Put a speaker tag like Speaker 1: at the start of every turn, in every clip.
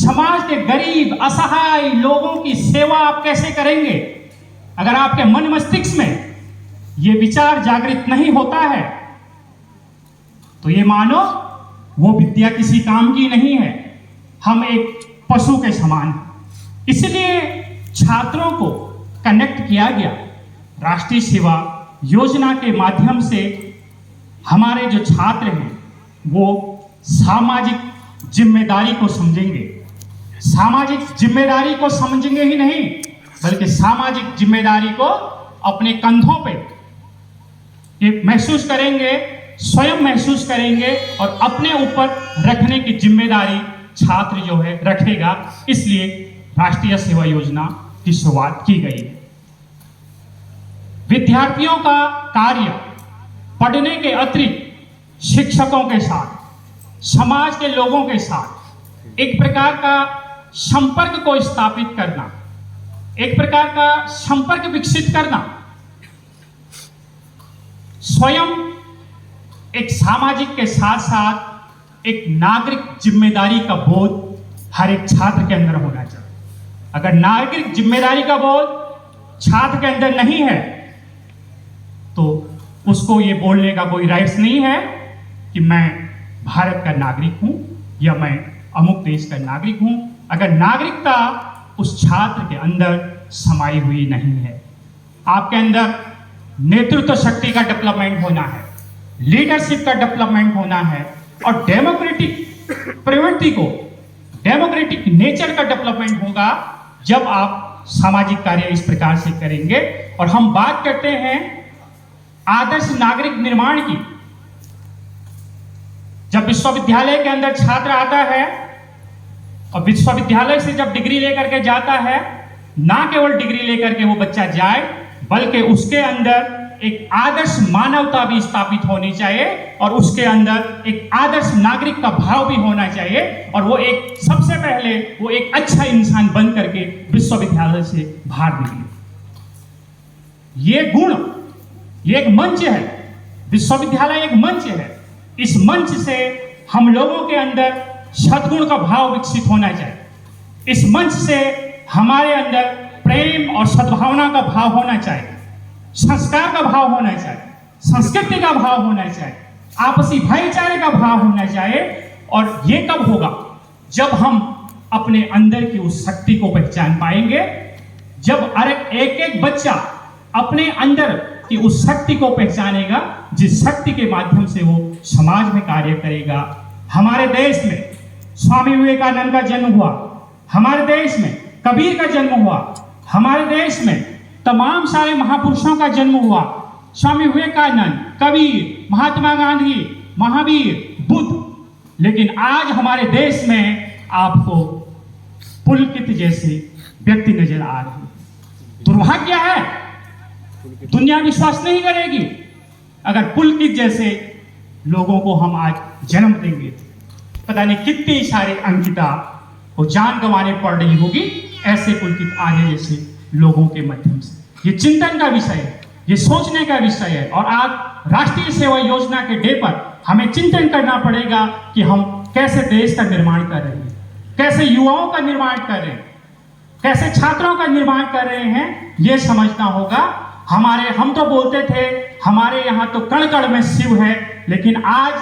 Speaker 1: समाज के गरीब असहाय लोगों की सेवा आप कैसे करेंगे? अगर आपके मन मस्तिष्क में ये विचार जागृत नहीं होता है तो ये मानो वो विद्या किसी काम की नहीं है। हम एक पशु के समान हैं। इसलिए छात्रों को कनेक्ट किया गया राष्ट्रीय सेवा योजना के माध्यम से। हमारे जो छात्र हैं वो सामाजिक जिम्मेदारी को समझेंगे। सामाजिक जिम्मेदारी को समझेंगे ही नहीं बल्कि सामाजिक जिम्मेदारी को अपने कंधों पे ये महसूस करेंगे, स्वयं महसूस करेंगे और अपने ऊपर रखने की जिम्मेदारी छात्र जो है रखेगा। इसलिए राष्ट्रीय सेवा योजना की शुरुआत की गई है। विद्यार्थियों का कार्य पढ़ने के अतिरिक्त शिक्षकों के साथ, समाज के लोगों के साथ एक प्रकार का संपर्क को स्थापित करना, एक प्रकार का संपर्क विकसित करना, स्वयं एक सामाजिक के साथ साथ एक नागरिक जिम्मेदारी का बोध हर एक छात्र के अंदर होना चाहिए। अगर नागरिक जिम्मेदारी का बोध छात्र के अंदर नहीं है तो उसको ये बोलने का कोई राइट्स नहीं है कि मैं भारत का नागरिक हूं या मैं अमुक देश का नागरिक हूं, अगर नागरिकता उस छात्र के अंदर समाई हुई नहीं है। आपके अंदर नेतृत्व शक्ति का डेवलपमेंट होना है, लीडरशिप का डेवलपमेंट होना है और डेमोक्रेटिक प्रवृत्ति को, डेमोक्रेटिक नेचर का डेवलपमेंट होगा जब आप सामाजिक कार्य इस प्रकार से करेंगे। और हम बात करते हैं आदर्श नागरिक निर्माण की। जब विश्वविद्यालय के अंदर छात्र आता है और विश्वविद्यालय से जब डिग्री लेकर के जाता है, ना केवल डिग्री लेकर के वो बच्चा जाए बल्कि उसके अंदर एक आदर्श मानवता भी स्थापित होनी चाहिए और उसके अंदर एक आदर्श नागरिक का भाव भी होना चाहिए और वो एक सबसे पहले वो एक अच्छा इंसान बन करके विश्वविद्यालय से बाहर निकले। ये गुण, ये एक मंच है, विश्वविद्यालय एक मंच है। इस मंच से हम लोगों के अंदर सद्गुण का भाव विकसित होना चाहिए। इस मंच से हमारे अंदर प्रेम और सद्भावना का भाव होना चाहिए, संस्कार का भाव होना चाहिए, संस्कृति का भाव होना चाहिए, आपसी भाईचारे का भाव होना चाहिए। और ये कब होगा? जब हम अपने अंदर की उस शक्ति को पहचान पाएंगे, जब एक एक बच्चा अपने अंदर कि उस शक्ति को पहचानेगा जिस शक्ति के माध्यम से वो समाज में कार्य करेगा। हमारे देश में स्वामी विवेकानंद का जन्म हुआ, हमारे देश में कबीर का जन्म हुआ, हमारे देश में तमाम सारे महापुरुषों का जन्म हुआ, स्वामी विवेकानंद, कबीर, महात्मा गांधी, महावीर, बुद्ध। लेकिन आज हमारे देश में आपको पुलकित जैसे व्यक्ति नजर आ रहे हैं। दुर्भाग्य है, दुनिया विश्वास नहीं करेगी अगर पुलकित जैसे लोगों को हम आज जन्म देंगे। पता नहीं कितनी सारी अंकिता वो जान गंवाने पड़ रही होगी ऐसे पुलकित आर्य जैसे लोगों के माध्यम से। ये चिंतन का विषय है, ये सोचने का विषय है। और आज राष्ट्रीय सेवा योजना के डे पर हमें चिंतन करना पड़ेगा कि हम कैसे देश का निर्माण कर रहे हैं, कैसे युवाओं का निर्माण कर रहे हैं, कैसे छात्रों का निर्माण कर रहे हैं। ये समझना होगा। हम तो बोलते थे हमारे यहाँ तो कण कण में शिव है, लेकिन आज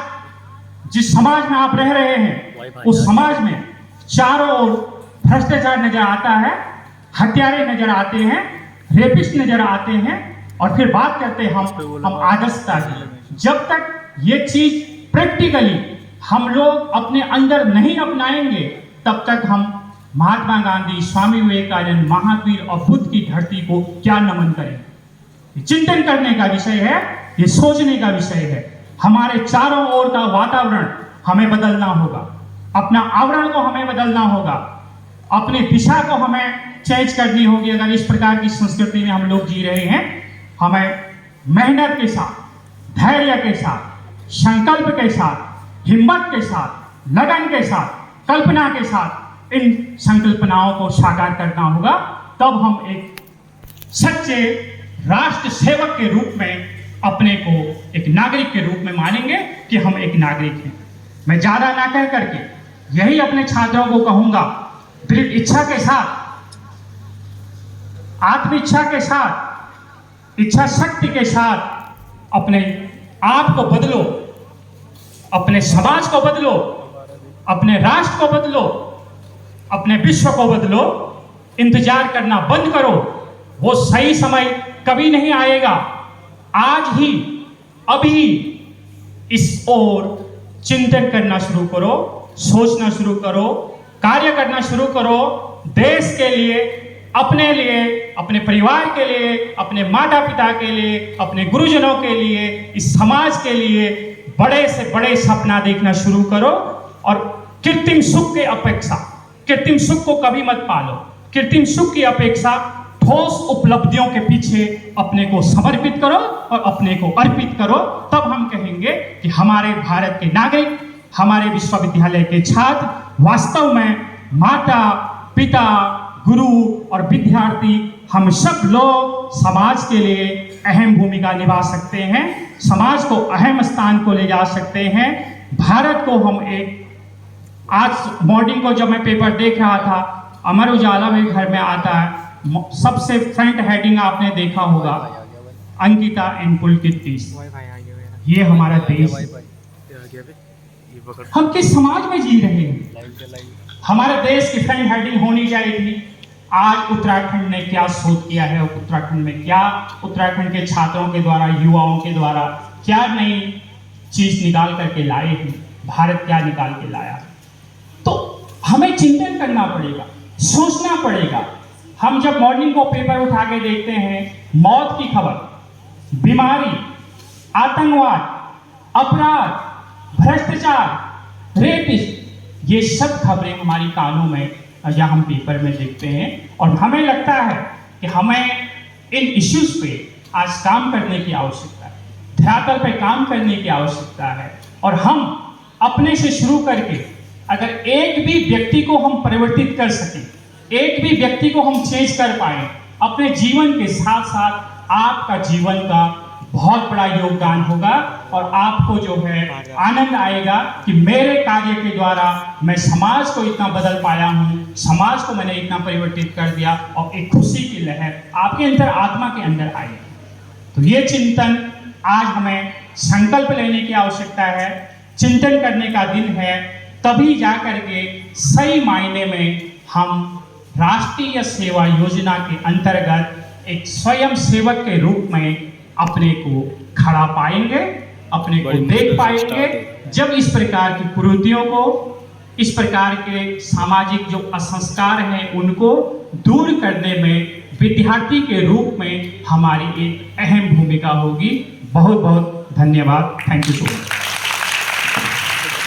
Speaker 1: जिस समाज में आप रह रहे हैं उस समाज में चारों ओर भ्रष्टाचार नजर आता है, हत्यारे नजर आते हैं, रेपिस्ट नजर आते हैं और फिर बात करते हैं हम आदर्शता की। जब तक ये चीज प्रैक्टिकली हम लोग अपने अंदर नहीं अपनाएंगे तब तक हम महात्मा गांधी, स्वामी विवेकानंद, महावीर और बुद्ध की धरती को क्या नमन करेंगे। चिंतन करने का विषय है, ये सोचने का विषय है। हमारे चारों ओर का वातावरण हमें बदलना होगा, अपना आवरण को हमें बदलना होगा, अपनी दिशा को हमें चेंज करनी होगी। अगर इस प्रकार की संस्कृति में हम लोग जी रहे हैं, हमें मेहनत के साथ, धैर्य के साथ, संकल्प के साथ, हिम्मत के साथ, लगन के साथ, कल्पना के साथ इन संकल्पनाओं को साकार करना होगा। तब हम एक सच्चे राष्ट्र सेवक के रूप में अपने को एक नागरिक के रूप में मानेंगे कि हम एक नागरिक हैं। मैं ज्यादा ना कह करके यही अपने छात्रों को कहूंगा दृढ़ इच्छा के साथ, आत्म इच्छा के साथ, इच्छा शक्ति के साथ अपने आप को बदलो, अपने समाज को बदलो, अपने राष्ट्र को बदलो, अपने विश्व को बदलो। इंतजार करना बंद करो, वो सही समय कभी नहीं आएगा। आज ही, अभी इस ओर चिंतन करना शुरू करो, सोचना शुरू करो, कार्य करना शुरू करो, देश के लिए, अपने परिवार के लिए, अपने माता पिता के लिए, अपने गुरुजनों के लिए, इस समाज के लिए बड़े से बड़े सपना देखना शुरू करो। और कृत्रिम सुख के अपेक्षा, कृत्रिम सुख को कभी मत पालो। कृत्रिम सुख की अपेक्षा ठोस उपलब्धियों के पीछे अपने को समर्पित करो और अपने को अर्पित करो। तब हम कहेंगे कि हमारे भारत के नागरिक, हमारे विश्वविद्यालय के छात्र वास्तव में माता पिता, गुरु और विद्यार्थी, हम सब लोग समाज के लिए अहम भूमिका निभा सकते हैं, समाज को अहम स्थान को ले जा सकते हैं। भारत को हम एक, आज मॉर्निंग को जब मैं पेपर देख रहा था, अमर उजाला में घर में आता है, सबसे फ्रंट हेडिंग आपने देखा होगा, अंकिता एंड पुलकित। ये हमारा देश, हम किस समाज में जी रहे हैं? हमारे देश की फ्रंट हेडिंग होनी चाहिए। आज उत्तराखंड ने क्या शोध किया है, उत्तराखंड में क्या, उत्तराखंड के छात्रों के द्वारा, युवाओं के द्वारा क्या नई चीज निकाल करके लाए हैं, भारत क्या निकाल के लाया। तो हमें चिंतन करना पड़ेगा, सोचना पड़ेगा। हम जब मॉर्निंग को पेपर उठा के देखते हैं, मौत की खबर, बीमारी, आतंकवाद, अपराध, भ्रष्टाचार, रेपिस्ट, ये सब खबरें हमारी कानों में या हम पेपर में देखते हैं। और हमें लगता है कि हमें इन इश्यूज पे आज काम करने की आवश्यकता है, धरातल पे काम करने की आवश्यकता है। और हम अपने से शुरू करके अगर एक भी व्यक्ति को हम परिवर्तित कर सकें, एक भी व्यक्ति को हम चेंज कर पाए, अपने जीवन के साथ साथ आपका जीवन का बहुत बड़ा योगदान होगा। और आपको जो है आनंद आएगा कि मेरे कार्य के द्वारा मैं समाज को इतना बदल पाया हूँ, समाज को मैंने इतना परिवर्तित कर दिया, और एक खुशी की लहर आपके अंदर, आत्मा के अंदर आई। तो ये चिंतन आज हमें संकल्प लेने की आवश्यकता है, चिंतन करने का दिन है। तभी जाकर के सही मायने में हम राष्ट्रीय सेवा योजना के अंतर्गत एक स्वयं सेवक के रूप में अपने को खड़ा पाएंगे, अपने को देख पाएंगे। जब इस प्रकार की कुरीतियों को, इस प्रकार के सामाजिक जो असंस्कार हैं, उनको दूर करने में विद्यार्थी के रूप में हमारी एक अहम भूमिका होगी। बहुत बहुत धन्यवाद। Thank you so much.